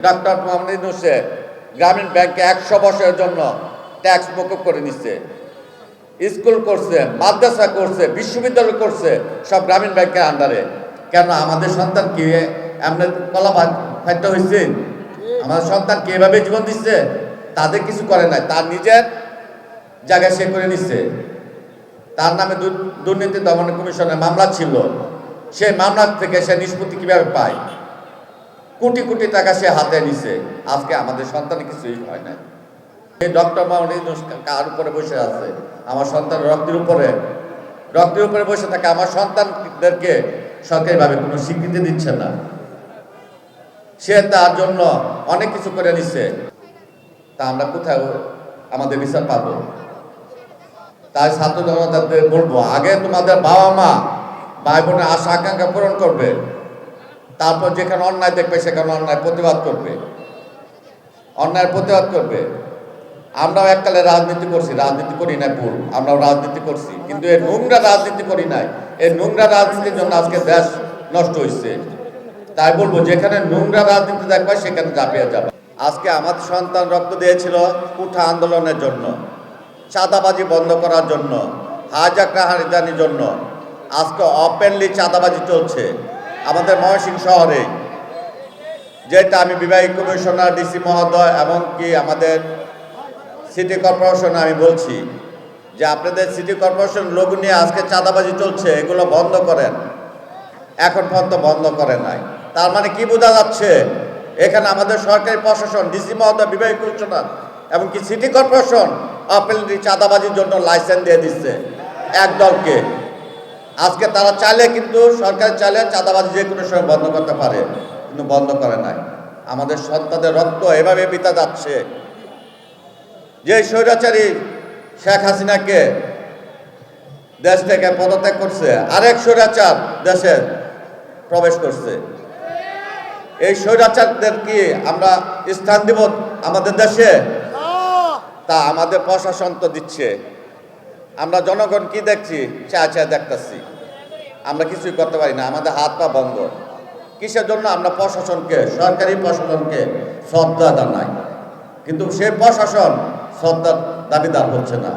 Doctor Mohammad ইউনূসে গ্রামীণ ব্যাংকে 100 বছরের জন্য ট্যাক্স মকুব করে নিচ্ছে। স্কুল করছে, মাদ্রাসা করছে, বিশ্ববিদ্যালয় করছে, সব গ্রামীণ ব্যাংকের আন্ডারে। কেন আমাদের সন্তান কি এমনি কলা ফাইটটা হয়েছে? আমাদের সন্তান কি এভাবে জীবন দিচ্ছে? তাদের কিছু করে নাই, তার নিজের জায়গায় সে করে নিচ্ছে। তার নামে দুর্নীতি দমন কমিশনের মামলা ছিল, সেই মামলা থেকে সে নিষ্পত্তি কিভাবে পায়? কোটি কোটি টাকা সে হাতে নিছে। আজকে আমাদের সন্তানের কিছুই হয় না। এই ডক্টর মোহাম্মদ ইউনূস কার উপরে বসে আছে? আমার সন্তান রক্তের উপরে বসে থাকে। আমার সন্তানদেরকে সরকারিভাবে কোনো স্বীকৃতি দিচ্ছে না। সে তার জন্য অনেক কিছু করে নিচ্ছে। তা আমরা কোথায় আমাদের বিচার পাবো? তাই ছাত্র জনতাদের বলবো, আগে তোমাদের বাবা মা ভাই বোনের আশা আকাঙ্ক্ষা পূরণ করবে, তারপর যেখানে অন্যায় দেখবে সেখানে অন্যায় প্রতিবাদ করবে, অন্যায়ের প্রতিবাদ করবে। আমরাও এককালে রাজনীতি করছি, রাজনীতি করি নাই ভুল, আমরাও রাজনীতি করছি, কিন্তু এই নোংরা রাজনীতি করি নাই। এই নোংরা রাজনীতির জন্য আজকে দেশ নষ্ট হয়েছে। তাই বলবো, যেখানে নোংরা রাজনীতি দেখবে সেখানে ঝাঁপিয়ে যাবে। আজকে আমার সন্তান রক্ত দিয়েছিল কুঠা আন্দোলনের জন্য, চাঁদাবাজি বন্ধ করার জন্য, হাইজ্যাক রাহাজানির জন্য। আজকে ওপেনলি চাঁদাবাজি চলছে আমাদের ময়মনসিংহ শহরে, যেটা আমি বিভাগীয় কমিশনার ডিসি মহোদয় এবং কি আমাদের সিটি কর্পোরেশন আমি বলছি যে আপনাদের সিটি কর্পোরেশন লোগো নিয়ে আজকে চাঁদাবাজি চলছে, এগুলো বন্ধ করেন। এখন পর্যন্ত বন্ধ করে নাই। তার মানে কি বোঝা যাচ্ছে? এখানে আমাদের সরকারি প্রশাসন, ডিসি মহোদয়, বিভাগীয় কমিশনার এবং কি সিটি কর্পোরেশন ওপেনলি চাঁদাবাজির জন্য লাইসেন্স দিয়ে দিচ্ছে এক দলকে। আজকে তারা চাইলে, কিন্তু সরকার চাইলে চাঁদাবাজি যে কোনো সময় বন্ধ করতে পারে, কিন্তু বন্ধ করে নাই। আমাদের সন্তানদের রক্ত এভাবে বিতা যাচ্ছে। যে স্বৈরাচারী শেখ হাসিনাকে দেশ থেকে পদত্যাগ করছে, আরেক স্বৈরাচার দেশে প্রবেশ করছে। এই স্বৈরাচারদের কি আমরা স্থান দিব আমাদের দেশে? তা আমাদের প্রশাসন তো দিচ্ছে। আমরা জনগণ কি দেখছি? চায় দেখতেছি। আমরা কিছুই করতে পারি না, আমাদের হাত পা বন্ধ। কিসের জন্য? আমরা প্রশাসনকে, সরকারি প্রশাসনকে শ্রদ্ধা জানাই, কিন্তু সেই প্রশাসন শ্রদ্ধার দাবিদার হচ্ছে না।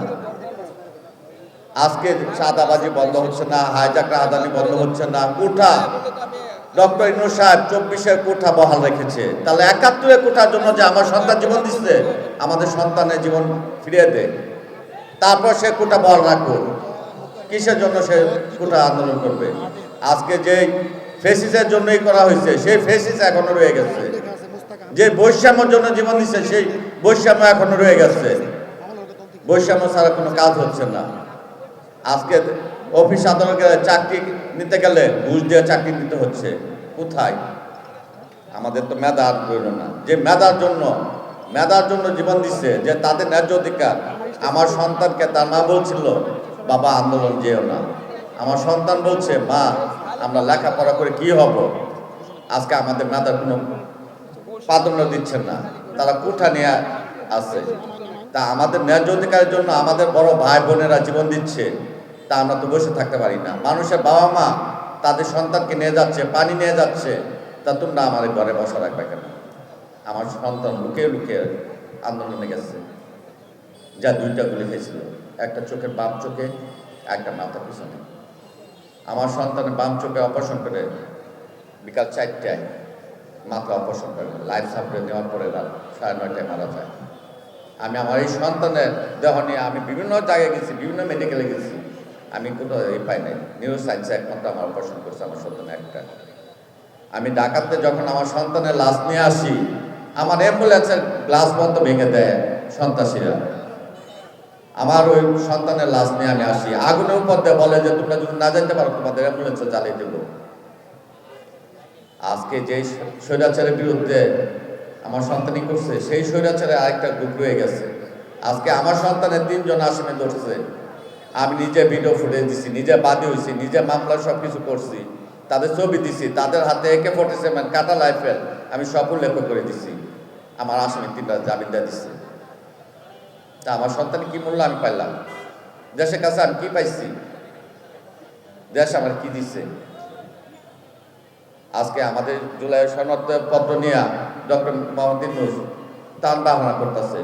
আজকে চাঁদাবাজি বন্ধ হচ্ছে না, হাইজ্যাক রাহাজানি বন্ধ হচ্ছে না। কোঠা ডক্টর ইউনূস সাহেব 24-এর কোঠা বহাল রেখেছে, তাহলে 71-এর কোঠার জন্য যে আমার সন্তান জীবন দিচ্ছে, আমাদের সন্তানের জীবন ফিরিয়ে দে, তারপর সে কোঠা বহাল রাখো। কিসের জন্য সে কোঠা আন্দোলন করবে? আজকে যে ফেসিসের জন্যই করা হয়েছে, সেই ফেসিস এখনো রয়ে গেছে। যে বৈষম্যের জন্য জীবন দিচ্ছে, সেই বৈষম্য এখনো রয়ে গেছে। বৈষম্য ছাড়া কোনো কাজ হচ্ছে না। আজকে অফিস আদালতে চাকরি নিতে গেলে ঘুষ দিয়ে চাকরি নিতে হচ্ছে। কোথায়? আমাদের তো মেধা আর রইল না। যে মেধার জন্য জীবন দিচ্ছে, যে তাদের ন্যায্য অধিকার। আমার সন্তানকে তার মা বলছিল, বাবা আন্দোলন যেও না। আমার সন্তান বলছে, মা আমরা লেখাপড়া করে কি হব? আজকে আমাদের মেধার কোনো প্রাধান্য দিচ্ছেন না, তারা কোঠা নিয়ে আছে। তা আমাদের ন্যায্য অধিকারের জন্য আমাদের বড় ভাই বোনেরা জীবন দিচ্ছে, তা আমরা তো বসে থাকতে পারি না। মানুষের বাবা মা তাদের সন্তানকে নিয়ে যাচ্ছে, পানি নিয়ে যাচ্ছে, তা তোমরা আমার ঘরে বসা রাখবে কেন? আমার সন্তান লুকিয়ে লুকিয়ে আন্দোলনে গেছে, যা 2টা গুলি খেয়েছিল, একটা চোখের বাম চোখে, একটা মাথার পিছনে। আমার সন্তানের বাম চোখে অপারেশন করে বিকাল 4টায় মাথা অপারেশন করে লাইফ সাপোর্টে নেওয়ার পরে রাত 9:30টায় মারা যায়। আমি আমার এই সন্তানের দেহ নিয়ে আমি বিভিন্ন জায়গায় গেছি, বিভিন্ন মেডিকেলে গেছি, আমি কোনো পাই নাই। নিউরো সায়েন্সে একমাত্র আমার অপারেশন করছে আমার সন্তান একটা। আমি ঢাকাতে যখন আমার সন্তানের লাশ নিয়ে আসি, আমার অ্যাম্বুলেন্সের গ্লাস বন্ধ ভেঙে দেয় সন্ত্রাসীরা। আমার ওই সন্তানের লাশ নিয়ে আমি আসি, আগুনের উপর দিয়ে বলে যে তোমরা যদি না যেতে পারো তোমাদের অ্যাম্বুলেন্সে জ্বালিয়ে দেবো। আজকে যে স্বৈরাচারের বিরুদ্ধে আমার সন্তানই করছে, সেই স্বৈরাচারে আরেকটা গ্রুপ রয়ে গেছে। আজকে আমার সন্তানের 3 জন আসামি ধরছে। আমি নিজে ভিডিও ফুটেজ দিছি, নিজে বাদী হয়েছি, নিজে মামলা সব কিছু করছি, তাদের ছবি দিছি, তাদের হাতে AK-47 কাটা রাইফেল আমি সব উল্লেখ করে দিছি। আমার আসামি 3টা জামিন দিয়ে দিচ্ছে। তা আমার সন্তানের কি মূল্য আমি পাইলাম? দেশের কাছে আমি কি পাইছি? দেশ আমার কি দিচ্ছে? আজকে আমাদের জুলাই সনদপত্র নিয়ে ডক্টর মোহাম্মদ ইউনূস তান্ডাহানা করতেছে।